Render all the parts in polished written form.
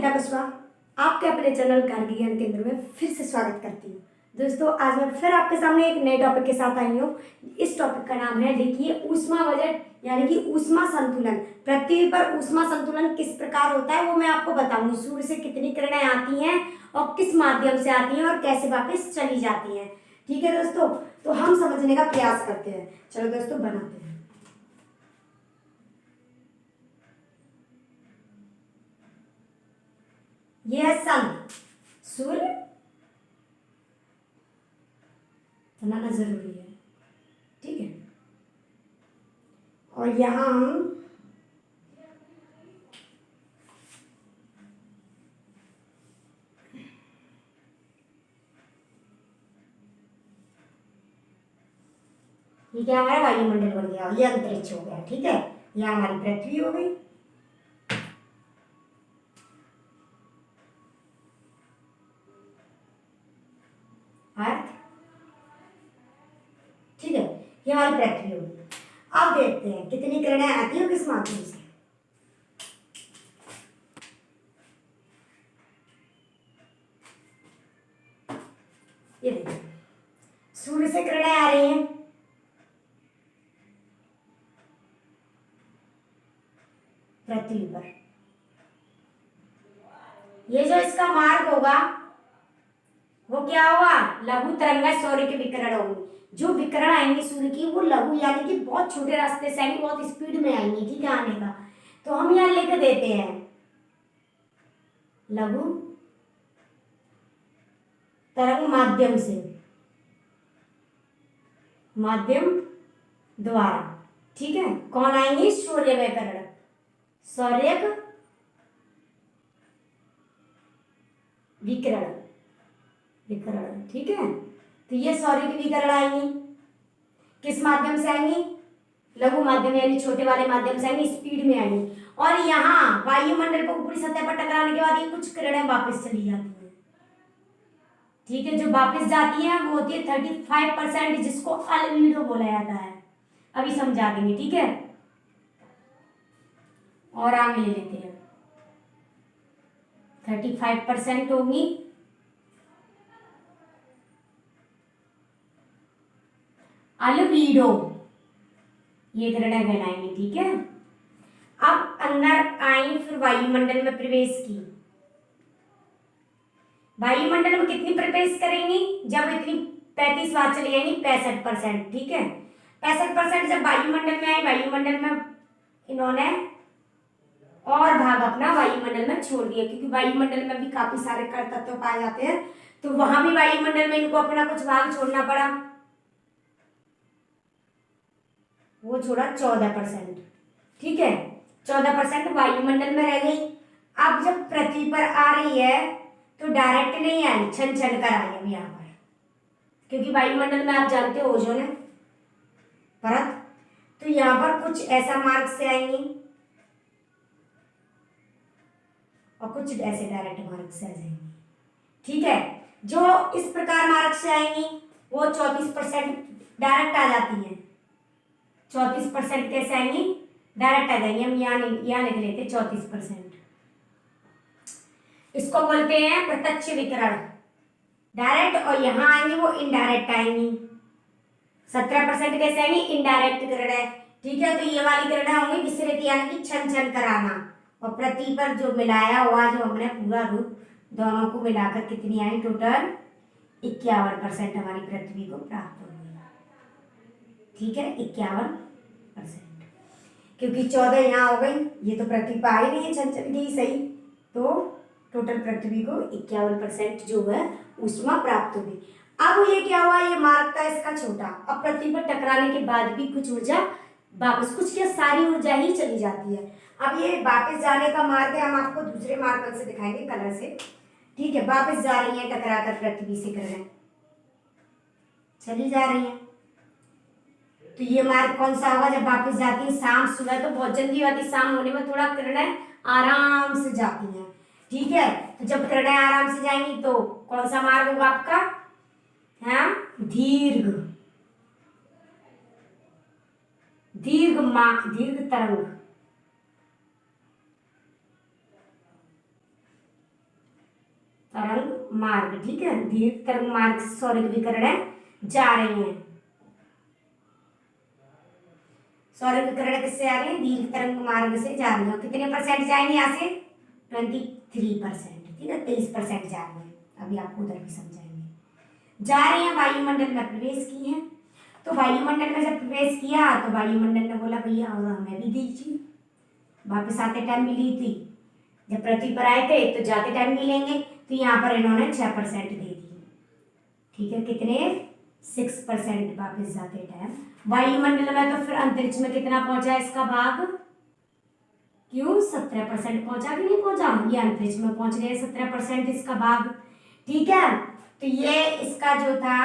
अनिता बसवा आपके अपने चैनल कारगिल ज्ञान केंद्र में फिर से स्वागत करती हूँ। दोस्तों, आज मैं फिर आपके सामने एक नए टॉपिक के साथ आई हूँ। इस टॉपिक का नाम है, देखिए, ऊष्मा बजट, यानी कि ऊष्मा संतुलन। पृथ्वी पर ऊष्मा संतुलन किस प्रकार होता है वो मैं आपको बताऊंगी। सूर्य से कितनी किरणें आती हैं और किस माध्यम से आती हैं और कैसे वापस चली जाती हैं। ठीक है दोस्तों, तो हम समझने का प्रयास करते हैं। चलो दोस्तों, बनाते हैं। यह है सन, सूर्य बनाना जरूरी है, ठीक है। और यहां हम ये क्या, हमारा वायुमंडल बन गया, ये अंतरिक्ष हो गया, ठीक है। यह हमारी पृथ्वी हो गई। अर्थ, ठीक है, ये हमारी पृथ्वी हो गई। अब देखते हैं कितनी किरणें आती हैं किस माध्यम से। ये देखिए, सूर्य से किरणें आ रही हैं, पृथ्वी पर। ये जो इसका मार्ग होगा वो क्या होगा, लघु तरंग सौर्य के विकिरण होंगे। जो विकिरण आएंगे सूर्य की वो लघु, यानी कि बहुत छोटे रास्ते से आएंगे, बहुत स्पीड में आएंगे, ठीक है, आने का। तो हम यहाँ लिख देते हैं लघु तरंग माध्यम से, माध्यम द्वारा, ठीक है। कौन आएंगे, सूर्य विकिरण, सौर्य विकिरण, विकिरण, ठीक है। तो ये सौर्य की विकिरण आएंगी, किस माध्यम से आएंगी, लघु माध्यम, यानी छोटे वाले माध्यम से आएंगी, स्पीड में आएंगी। और यहाँ वायुमंडल को ऊपरी सतह पर टकराने के बाद ये कुछ किरणें वापस चली जाती हैं, ठीक है। जो वापस जाती है वो होती है 35%, जिसको अल्बेडो बोला जाता है। अभी समझा देंगे, ठीक है। और आगे ले लेते हैं, 35% होंगी अल्बेडो, ये किरणें कहलाएंगी, ठीक है। अब अंदर आई, फिर वायुमंडल में प्रवेश की। वायुमंडल में कितनी प्रवेश करेंगी, जब इतनी 35 बार चली जाएंगी, 65%, ठीक है। 65% जब वायुमंडल में आई, वायुमंडल में इन्होंने और भाग अपना वायुमंडल में छोड़ दिया, क्योंकि वायुमंडल में भी काफी सारे कण तत्व पाए जाते हैं, तो वहां भी वायुमंडल में इनको अपना कुछ भाग छोड़ना पड़ा। वो छोड़ा 14%, ठीक है। 14% वायुमंडल में रह गई। अब जब पृथ्वी पर आ रही है तो डायरेक्ट नहीं आई, छन छन कर आई अब यहाँ पर, क्योंकि वायुमंडल में आप जानते हो ओजोन है परत, तो यहाँ पर कुछ ऐसा मार्ग से आएंगी और कुछ ऐसे डायरेक्ट मार्ग से आ जाएंगी, ठीक है। जो इस प्रकार मार्ग से आएंगी वो 34% डायरेक्ट आ जाती हैं। 34% कैसे आएंगी, डायरेक्ट आ जाएंगी। हम यहाँ लिख लेते 34%। इसको बोलते हैं प्रत्यक्ष विकिरण, डायरेक्ट, और यहाँ आएंगी वो इनडायरेक्ट आएंगी। 17% कैसे आएंगी, इनडायरेक्ट किरणें, ठीक है। तो ये वाली किरणें होंगी विसरित, यानी कि छन छन कराना। और पृथ्वी पर जो मिलाया हुआ, जो हमने पूरा रूप दोनों को मिलाकर कितनी आई, टोटल 51% हमारी पृथ्वी को प्राप्त होगी, ठीक है। 51%, क्योंकि 14 यहाँ हो गई, ये तो पृथ्वी पर आई नहीं है, छन छन गई, सही। तो टोटल पृथ्वी को 51% जो है ऊष्मा प्राप्त होगी। अब ये क्या हुआ, ये मार्ग था इसका छोटा, अब पृथ्वी पर टकराने के बाद भी कुछ ऊर्जा वापस, कुछ क्या सारी ऊर्जा ही चली जाती है। अब ये वापस जाने का मार्ग है, हम आपको दूसरे मार्ग से दिखाएंगे कलर से, ठीक है। वापस जा रही है टकरा कर पृथ्वी से, किरणें चली जा रही है। तो ये मार्ग कौन सा होगा, जब वापस जाती है शाम, सुबह तो बहुत जल्दी आती, शाम होने में थोड़ा किरणें आराम से जाती हैं, ठीक है। तो जब किरणें आराम से जाएंगी तो कौन सा मार्ग होगा आपका, है दीर्घ, दीर्घ तरंग, तरंग मार्ग, ठीक है, दीर्घ तरंग मार्ग से सौरिक विकिरणें जा रही हैं। सौरिक विकिरण किससे आ रही है? दीर्घ तरंग मार्ग से जा रही है। कितने परसेंट जाएंगे यहाँ से? 23%, ठीक है, 23% जा रही है। अभी आपको उधर भी समझाएंगे। जा रही है, वायुमंडल में प्रवेश की है। तो वायुमंडल में जब प्रवेश किया तो वायुमंडल ने बोला भैया और हमें भी दीजिए। वापस आते टाइम मिली थी, जब पृथ्वी पर आए थे तो जाते टाइम मिलेंगे, तो यहाँ पर इन्होंने 6% दे दी, ठीक है। कितने? 6% वापस जाते टाइम। वायुमंडल में तो फिर अंतरिक्ष में कितना पहुंचा इसका भाग? क्यों? 17% पहुंचा कि नहीं पहुंचा? ये अंतरिक्ष में पहुंच गए 17% इसका भाग, ठीक है। तो ये इसका जो था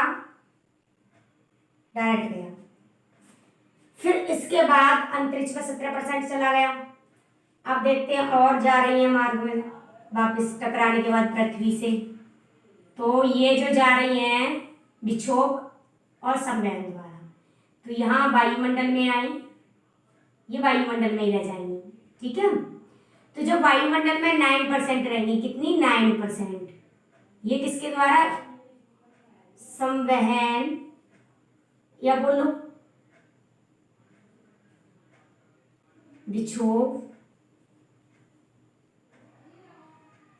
डायरेक्ट गया। फिर इसके बाद अंतरिक्ष में 17% चला गया। अब देखते हैं और जा रही है मार्ग में वापस टकराने के बाद पृथ्वी से। तो ये जो जा रही हैं विक्षोभ और संवहन द्वारा, तो यहाँ वायुमंडल में आई, ये वायुमंडल में ही रह जाएंगी, ठीक है। तो जो वायुमंडल में 9% रहेंगी, कितनी? 9%। ये किसके द्वारा? संवहन, या बोलो विक्षोभ,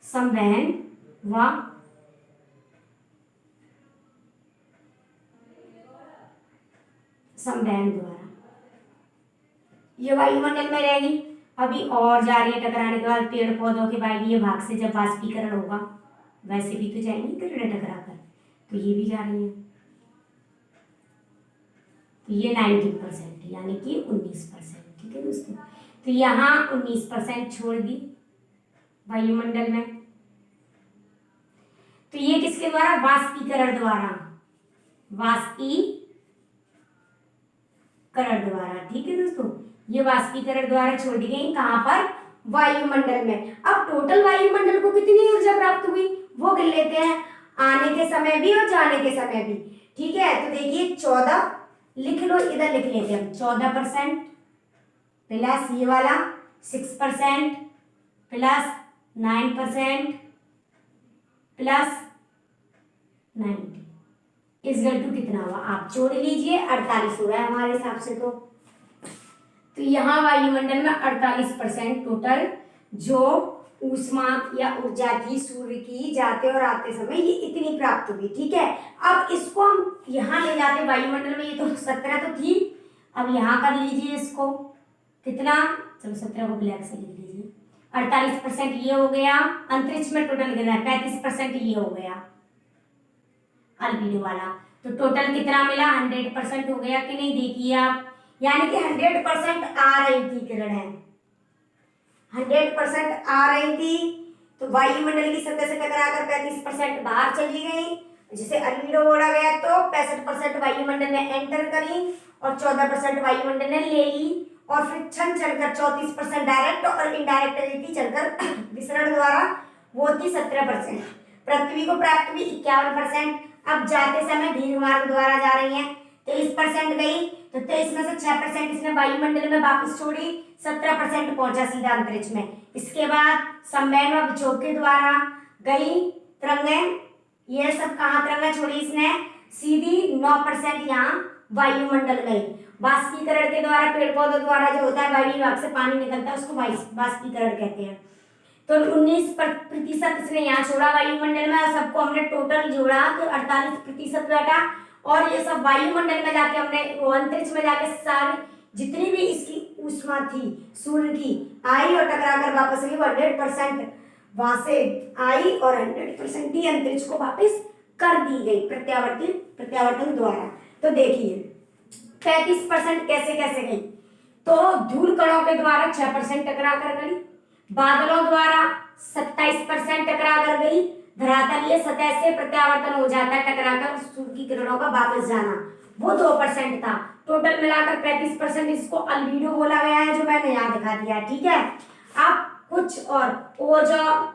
संवहन व संवहन द्वारा ये वायुमंडल में रहेगी। अभी और जा रही है टकराने के बाद पेड़ पौधों के वायवीय भाग से जब वाष्पीकरण होगा, वैसे भी तो जाएंगी किरणें टकराकर, तो ये भी जा रही है। तो ये 19% यानी कि 19%, ठीक है दोस्तों। तो यहाँ 19% छोड़ दी वायुमंडल में। तो ये किसके द्वारा? वाष्पीकरण द्वारा, वाष्पीकरण द्वारा, ठीक है दोस्तों। ये वाष्पीकरण द्वारा छोड़ दी गई, कहां पर? वायुमंडल में। अब टोटल वायुमंडल को कितनी ऊर्जा प्राप्त हुई वो गिन लेते हैं, आने के समय भी और जाने के समय भी, ठीक है। तो देखिए 14 लिख लो, इधर लिख लेते हैं 14% प्लस ये वाला 6% प्लस 9% प्लस 90 इक्वल टू कितना हुआ? आप जोड़ लीजिए, 48 हो रहा है हमारे हिसाब से। तो यहाँ वायुमंडल में 48% टोटल जो ऊष्मा या ऊर्जा थी सूर्य की जाते और आते समय, ये इतनी प्राप्त हुई, ठीक है। अब इसको हम यहाँ ले जाते वायुमंडल में, ये तो 17 तो थी, अब यहाँ कर लीजिए इसको कितना? चलो 17 को ब्लैक से लिख लीजिए। 48% ये हो गया, अंतरिक्ष में टोटल गिरा है 35% ये हो गया अल्बीडो वाला। तो टोटल कितना मिला? 100% हो गया कि नहीं? देखिए आप, यानी कि 100% आ रही थी किरणें, 100% आ रही थी। तो वायुमंडल की सतह से टकराकर 35% बाहर चली गई, जिसे अल्बीडो बोला गया। तो 65% वायुमंडल ने एंटर करी और 14% वायुमंडल ने ले ली, और फिर क्षण चलकर 34% डायरेक्ट और इनडायरेक्ट रीति चलकर विसरण द्वारा वो थी 17%। पृथ्वी को प्राप्त हुई 51%। अब जाते समय दीर्घ मार्ग द्वारा जा रही है, 23% गई, तो 23 में से 6% इसने वायुमंडल में वापस छोड़ी, 17% पहुंचा सीधा अंतरिक्ष में। इसके बाद संवहन व विक्षोभ के द्वारा गई तरंगें, ये सब कहाँ तरंगें छोड़ी इसने? सीधी 9% यहाँ वायुमंडल में। वाष्पीकरण के द्वारा पेड़ पौधों द्वारा जो होता है वायु विभाग से पानी निकलता है, उसको वाष्पीकरण कहते हैं। तो 19% इसने यहाँ छोड़ा वायुमंडल में, और सबको हमने टोटल जोड़ा तो 48% बैठा। और ये सब वायुमंडल में जाके हमने अंतरिक्ष में जाके सारी जितनी भी इसकी ऊष्मा थी सूर्य की आई और टकराकर वापस गई, वो 100% वहां से आई और 100% ही अंतरिक्ष को वापस कर दी गई प्रत्यावर्तन द्वारा। तो देखिए 35% कैसे कैसे गई? तो धूल कणों के द्वारा 6% टकरा कर गई, बादलों द्वारा 27% टकरा कर गई, धरातलीय सतह से प्रत्यावर्तन हो जाता है टकराकर सूर्य की किरणों का वापस जाना, वो 2% था। टोटल मिलाकर 35% इसको अल्बीडो बोला गया है, जो मैंने यहाँ दिखा दिया, ठीक है। अब कुछ और ओजोन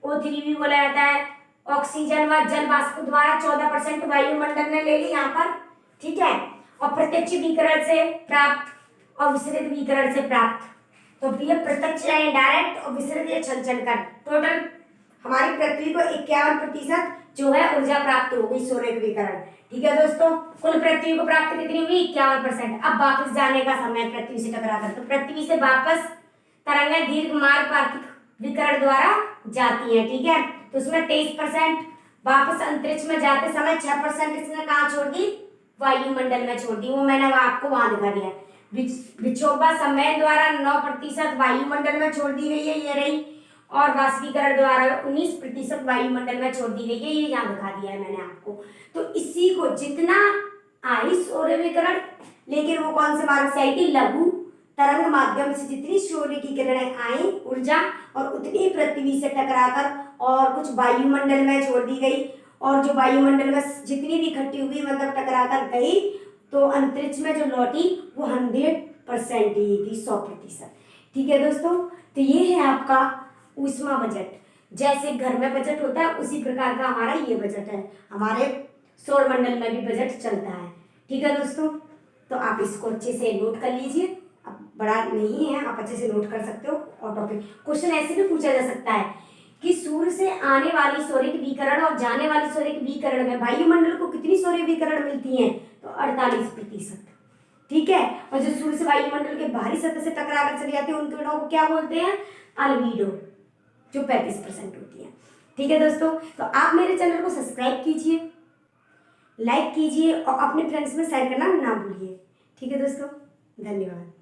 O3 भी बोला जाता है, ऑक्सीजन व जल वाष्प द्वारा 14% वायुमंडल ने ले ली यहाँ पर, ठीक है। और प्रत्यक्ष विकिरण से प्राप्त और विसरित विकिरण से प्राप्त, तो ये प्रत्यक्ष या इनडायरेक्ट और विसरित या छल कर टोटल हमारी पृथ्वी को 51% जो है ऊर्जा प्राप्त हो गई सौर विकिरण। ठीक है दोस्तों, कुल पृथ्वी को प्राप्त कितनी हुई? 51%। अब वापस जाने का समय पृथ्वी से टकराकर, तो पृथ्वी से वापस तरंगें दीर्घ मार्ग पार्थिव विकिरण द्वारा जाती है। ठीक है, तो उसमें 23% वापस अंतरिक्ष में जाते समय 6% इसने कहाँ छोड़ दी? वायुमंडल में छोड़ दी। वो मैंने आपको वहां दिखा दिया। विक्षोभा संवहन द्वारा 9% वायुमंडल में छोड़ दी गई है, ये रही, और वाष्पीकरण द्वारा 19% वायुमंडल में छोड़ दी गई है, ये यहाँ दिखा दिया है मैंने आपको। तो इसी को जितना आई सौर विकिरण, लेकिन वो कौन से मार्ग से आई थी? लघु तरंग माध्यम से जितनी सूर्य की किरणें आई ऊर्जा, और उतनी पृथ्वी से टकराकर और कुछ वायुमंडल में छोड़ दी गई, और जो वायुमंडल में जितनी भी इकट्ठी हुई मतलब टकराकर गई, तो अंतरिक्ष में जो लौटी वो 100% ही थी, 100%। ठीक है दोस्तों, तो ये है आपका ऊष्मा बजट। जैसे घर में बजट होता है उसी प्रकार का हमारा ये बजट है, हमारे सौर मंडल में भी बजट चलता है। ठीक है दोस्तों, तो आप इसको अच्छे से नोट कर लीजिए। अब बड़ा नहीं है, आप अच्छे से नोट कर सकते हो। और टॉपिक क्वेश्चन ऐसे भी पूछा जा सकता है कि सूर्य से आने वाली सौरिक विकिरण और जाने वाली सौरिक विकिरण में वायुमंडल को कितनी सौर विकिरण मिलती है? तो 48%। ठीक है, और जो सूर्य से वायुमंडल के बाहरी सतह से टकराकर चली जाती है उन किरणों को क्या बोलते हैं? अल्बीडो, जो 35% होती है। ठीक है दोस्तों, तो आप मेरे चैनल को सब्सक्राइब कीजिए, लाइक कीजिए और अपने फ्रेंड्स में शेयर करना ना भूलिए। ठीक है दोस्तों, धन्यवाद।